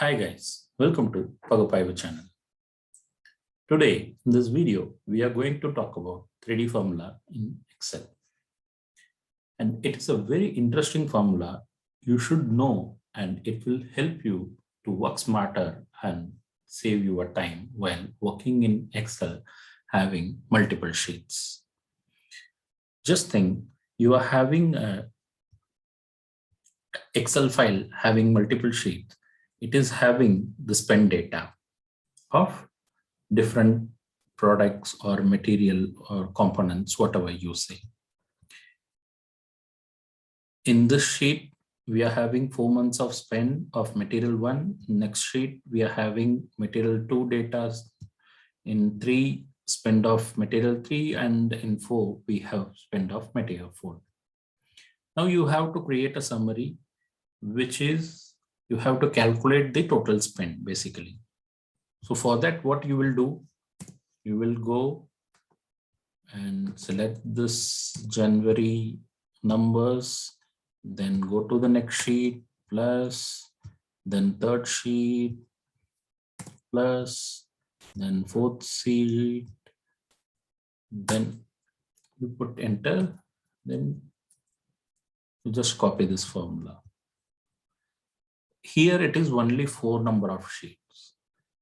Hi guys, welcome to Pagapaiva channel. Today in this video, we are going to talk about 3D formula in Excel. And it is a very interesting formula you should know, and it will help you to work smarter and save your time while working in Excel having multiple sheets. Just think you are having a Excel file having multiple sheets. It is having the spend data of different products or material or components, whatever you say. In this sheet, we are having 4 months of spend of material 1. Next sheet, we are having material 2 data. In 3, spend of material 3, and in 4, we have spend of material 4. Now you have to create a summary, which is you have to calculate the total spend basically. So for that, what you will do, you will go and select this January numbers, then go to the next sheet, plus, then third sheet, plus, then fourth sheet, then you put enter, then you just copy this formula. Here it is only 4 number of sheets,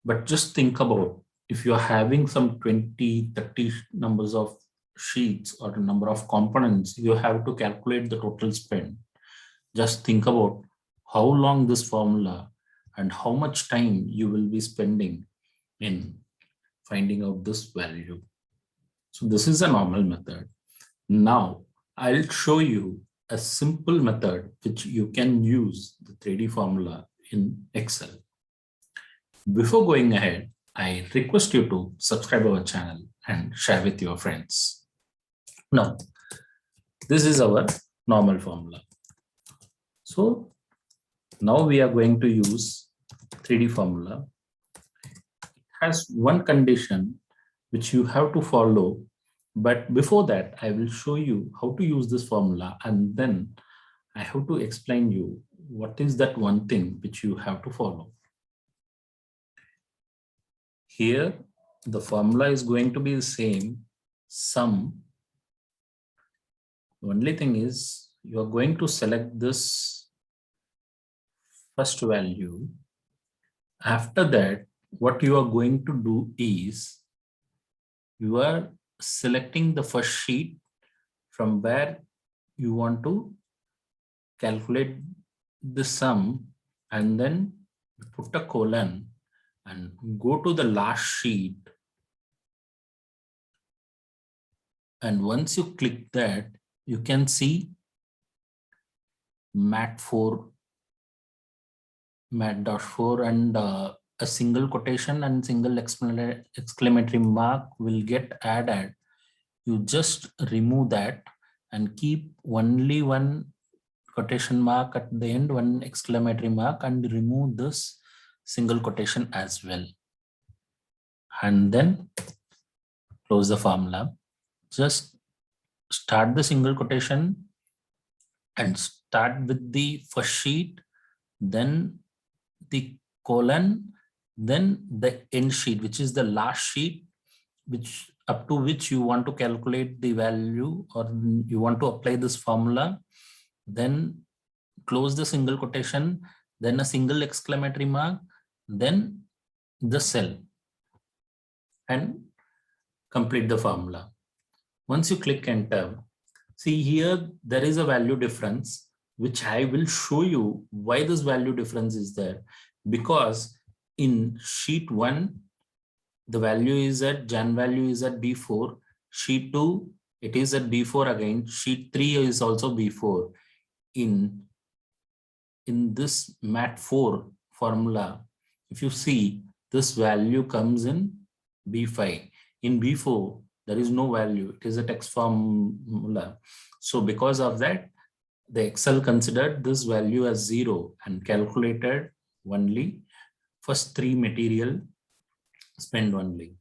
but just think about if you're having some 20, 30 numbers of sheets or a number of components, you have to calculate the total spend. Just think about how long this formula and how much time you will be spending in finding out this value. So this is a normal method. Now I'll show you a simple method which you can use the 3D formula in Excel. Before going ahead, I request you to subscribe our channel and share with your friends. Now, this is our normal formula. So now we are going to use 3D formula. It has one condition which you have to follow. But before that, I will show you how to use this formula, and then I have to explain you what is that one thing which you have to follow. Here, the formula is going to be the same, sum. The only thing is you are going to select this first value. After that, what you are going to do is you are selecting the first sheet from where you want to calculate the sum, and then put a colon and go to the last sheet. And once you click that, you can see mat.4 and a single quotation and single exclamatory mark will get added. You just remove that and keep only one quotation mark at the end, one exclamatory mark, and remove this single quotation as well. And then close the formula. Just start the single quotation and start with the first sheet, then the colon, then the end sheet, which is the last sheet, which up to which you want to calculate the value or you want to apply this formula. Then close the single quotation, then a single exclamatory mark, then the cell, and complete the formula. Once you click enter, see here there is a value difference, which I will show you why this value difference is there. Because in sheet 1, the value is at Jan value is at B4. Sheet 2, it is at B4 again. Sheet 3 is also B4. In this mat4 formula, if you see, this value comes in B5. In B4, there is no value. It is a text formula. So because of that, the Excel considered this value as 0 and calculated only first 3 material spend only.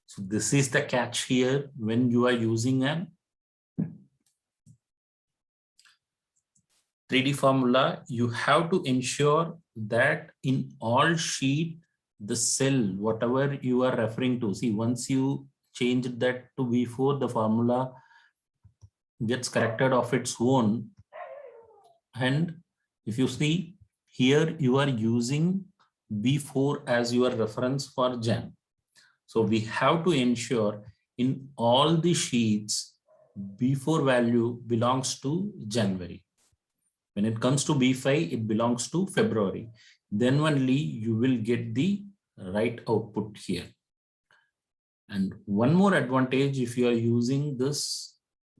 So this is the catch here when you are using a 3D formula. You have to ensure that in all sheet, the cell, whatever you are referring to, see, once you change that to B4, the formula gets corrected of its own. And if you see here, you are using B4 as your reference for Jan. So we have to ensure in all the sheets, B4 value belongs to January. When it comes to B5, it belongs to February. Then only you will get the right output here. And one more advantage if you are using this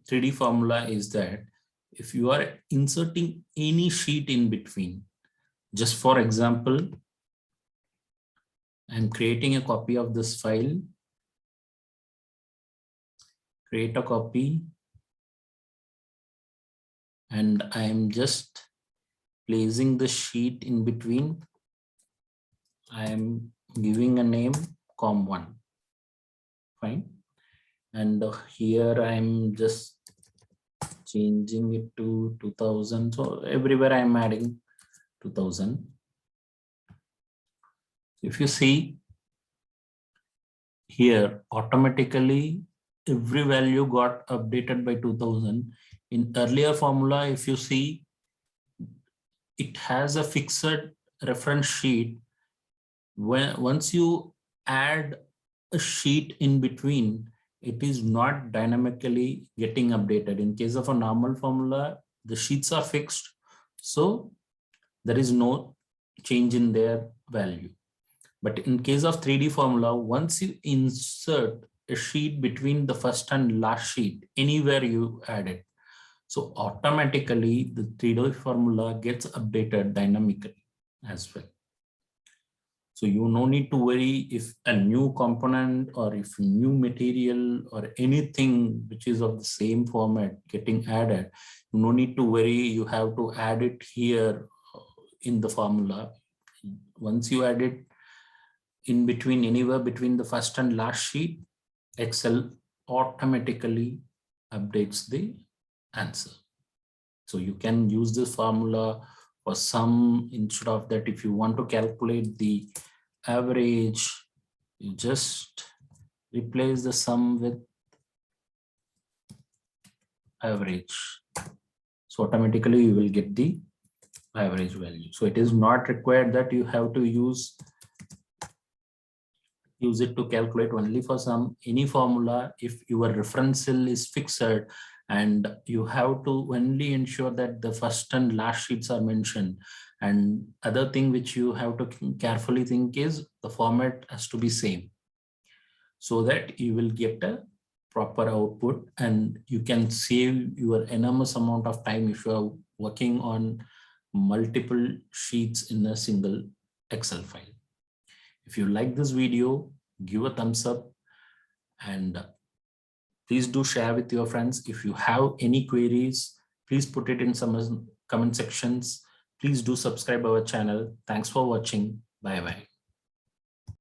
3D formula is that if you are inserting any sheet in between, just for example, I'm creating a copy of this file, create a copy, and I'm just placing the sheet in between. I'm giving a name com1, fine. And here I'm just changing it to 2000. So everywhere I'm adding 2000. If you see here, automatically every value got updated by 2000. In earlier formula, if you see, it has a fixed reference sheet. Once you add a sheet in between, it is not dynamically getting updated. In case of a normal formula, the sheets are fixed, so there is no change in their value. But in case of 3D formula, once you insert a sheet between the first and last sheet, anywhere you add it, so automatically the 3D formula gets updated dynamically as well. So you no need to worry if a new component or if new material or anything which is of the same format getting added, you no need to worry, you have to add it here in the formula. Once you add it in between, anywhere between the first and last sheet, Excel automatically updates the answer. So you can use this formula for sum. Instead of that, if you want to calculate the average, you just replace the sum with average. So automatically you will get the average value. So it is not required that you have to use it to calculate only for sum. Any formula, if your reference cell is fixed, and you have to only ensure that the first and last sheets are mentioned. And other thing which you have to carefully think is the format has to be same, so that you will get a proper output and you can save your enormous amount of time if you are working on multiple sheets in a single Excel file. If you like this video, give a thumbs up and please do share with your friends. If you have any queries, please put it in some comment sections. Please do subscribe our channel. Thanks for watching. Bye bye.